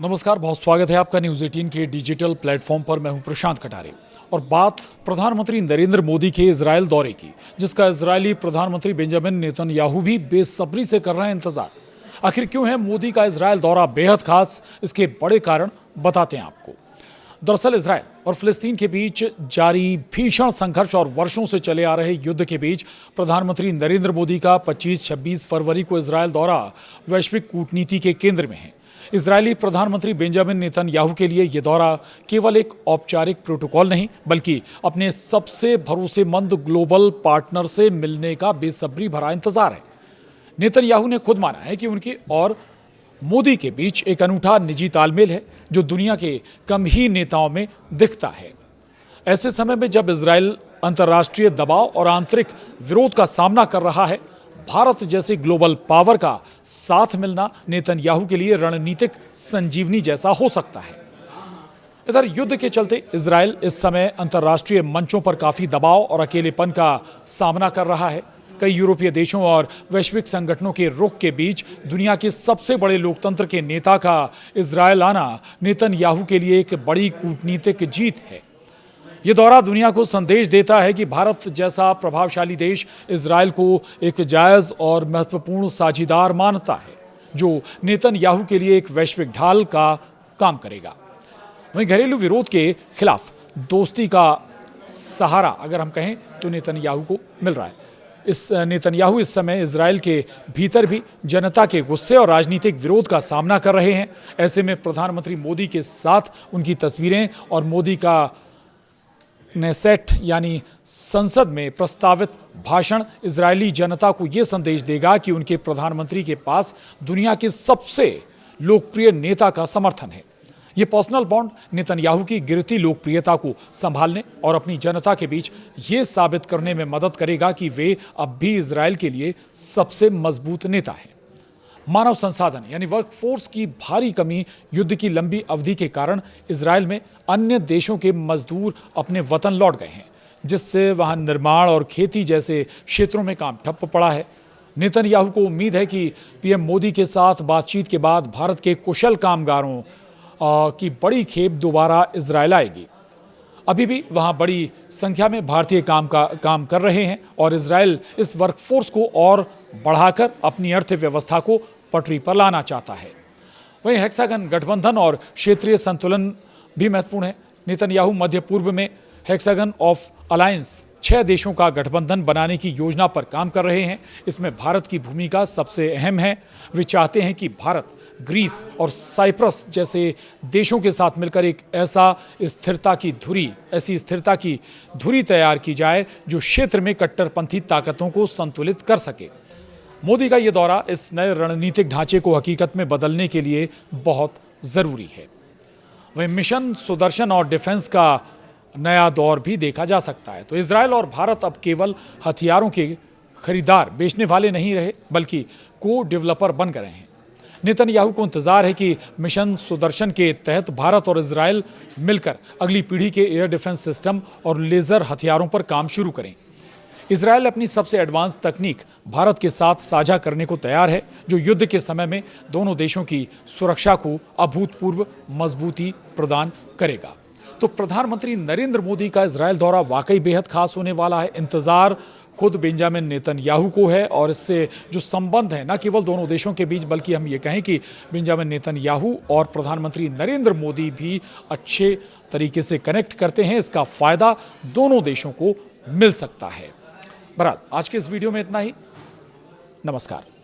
नमस्कार, बहुत स्वागत है आपका न्यूज़ 18 के डिजिटल प्लेटफॉर्म पर। मैं हूं प्रशांत कटारे और बात प्रधानमंत्री नरेंद्र मोदी के इजरायल दौरे की, जिसका इजरायली प्रधानमंत्री बेंजामिन नेतन्याहू भी बेसब्री से कर रहे हैं इंतजार। आखिर क्यों है मोदी का इजरायल दौरा बेहद खास, इसके बड़े कारण बताते हैं आपको। दरअसल इजरायल और फिलिस्तीन के बीच जारी भीषण संघर्ष और वर्षों से चले आ रहे युद्ध के बीच प्रधानमंत्री नरेंद्र मोदी का 25-26 फरवरी को इजरायल दौरा वैश्विक कूटनीति के केंद्र में है। इजरायली प्रधानमंत्री बेंजामिन नेतन्याहू के लिए यह दौरा केवल एक औपचारिक प्रोटोकॉल नहीं, बल्कि अपने सबसे भरोसेमंद ग्लोबल पार्टनर से मिलने का बेसब्री भरा इंतजार है। नेतन्याहू ने खुद माना है कि उनके और मोदी के बीच एक अनूठा निजी तालमेल है, जो दुनिया के कम ही नेताओं में दिखता है। ऐसे समय में जब इजरायल अंतर्राष्ट्रीय दबाव और आंतरिक विरोध का सामना कर रहा है, भारत जैसे ग्लोबल पावर का साथ मिलना नेतन्याहू के लिए रणनीतिक संजीवनी जैसा हो सकता है। इधर युद्ध के चलते इजरायल इस समय अंतर्राष्ट्रीय मंचों पर काफी दबाव और अकेलेपन का सामना कर रहा है। कई यूरोपीय देशों और वैश्विक संगठनों के रुख के बीच दुनिया के सबसे बड़े लोकतंत्र के नेता का इजरायल आना नेतन्याहू के लिए एक बड़ी कूटनीतिक जीत है। ये दौरा दुनिया को संदेश देता है कि भारत जैसा प्रभावशाली देश इजरायल को एक जायज और महत्वपूर्ण साझीदार मानता है, जो नेतन्याहू के लिए एक वैश्विक ढाल का काम करेगा। वहीं घरेलू विरोध के खिलाफ दोस्ती का सहारा अगर हम कहें तो नेतन्याहू को मिल रहा है। नेतन्याहू इस समय इजरायल के भीतर भी जनता के गुस्से और राजनीतिक विरोध का सामना कर रहे हैं। ऐसे में प्रधानमंत्री मोदी के साथ उनकी तस्वीरें और मोदी का नेसेट यानी संसद में प्रस्तावित भाषण इजरायली जनता को यह संदेश देगा कि उनके प्रधानमंत्री के पास दुनिया के सबसे लोकप्रिय नेता का समर्थन है। ये पर्सनल बॉन्ड नेतन्याहू की गिरती लोकप्रियता को संभालने और अपनी जनता के बीच ये साबित करने में मदद करेगा कि वे अब भी इजरायल के लिए सबसे मजबूत नेता हैं। मानव संसाधन यानी वर्कफोर्स की भारी कमी, युद्ध की लंबी अवधि के कारण इजरायल में अन्य देशों के मजदूर अपने वतन लौट गए हैं, जिससे वहां निर्माण और खेती जैसे क्षेत्रों में काम ठप पड़ा है। नेतन्याहू को उम्मीद है कि पीएम मोदी के साथ बातचीत के बाद भारत के कुशल कामगारों की बड़ी खेप दोबारा इजरायल आएगी। अभी भी वहां बड़ी संख्या में भारतीय काम कर रहे हैं और इजरायल इस वर्कफोर्स को और बढ़ाकर अपनी अर्थव्यवस्था को पटरी पर लाना चाहता है। वहीं हेक्सागन गठबंधन और क्षेत्रीय संतुलन भी महत्वपूर्ण है। नेतन्याहू मध्य पूर्व में हेक्सागन ऑफ अलायंस 6 देशों का गठबंधन बनाने की योजना पर काम कर रहे हैं। इसमें भारत की भूमिका सबसे अहम है। वे चाहते हैं कि भारत, ग्रीस और साइप्रस जैसे देशों के साथ मिलकर एक ऐसी स्थिरता की धुरी तैयार की जाए जो क्षेत्र में कट्टरपंथी ताकतों को संतुलित कर सके। मोदी का ये दौरा इस नए रणनीतिक ढांचे को हकीकत में बदलने के लिए बहुत ज़रूरी है। वहीं मिशन सुदर्शन और डिफेंस का नया दौर भी देखा जा सकता है। तो इजरायल और भारत अब केवल हथियारों के खरीदार, बेचने वाले नहीं रहे, बल्कि को डेवलपर बन गए हैं। नेतन्याहू को इंतजार है कि मिशन सुदर्शन के तहत भारत और इजरायल मिलकर अगली पीढ़ी के एयर डिफेंस सिस्टम और लेजर हथियारों पर काम शुरू करें। इजरायल अपनी सबसे एडवांस तकनीक भारत के साथ साझा करने को तैयार है, जो युद्ध के समय में दोनों देशों की सुरक्षा को अभूतपूर्व मजबूती प्रदान करेगा। तो प्रधानमंत्री नरेंद्र मोदी का इजरायल दौरा वाकई बेहद खास होने वाला है। इंतजार खुद बेंजामिन नेतन्याहू को है और इससे जो संबंध है न केवल दोनों देशों के बीच, बल्कि हम ये कहें कि बेंजामिन नेतन्याहू और प्रधानमंत्री नरेंद्र मोदी भी अच्छे तरीके से कनेक्ट करते हैं। इसका फायदा दोनों देशों को मिल सकता है। बहरहाल आज के इस वीडियो में इतना ही। नमस्कार।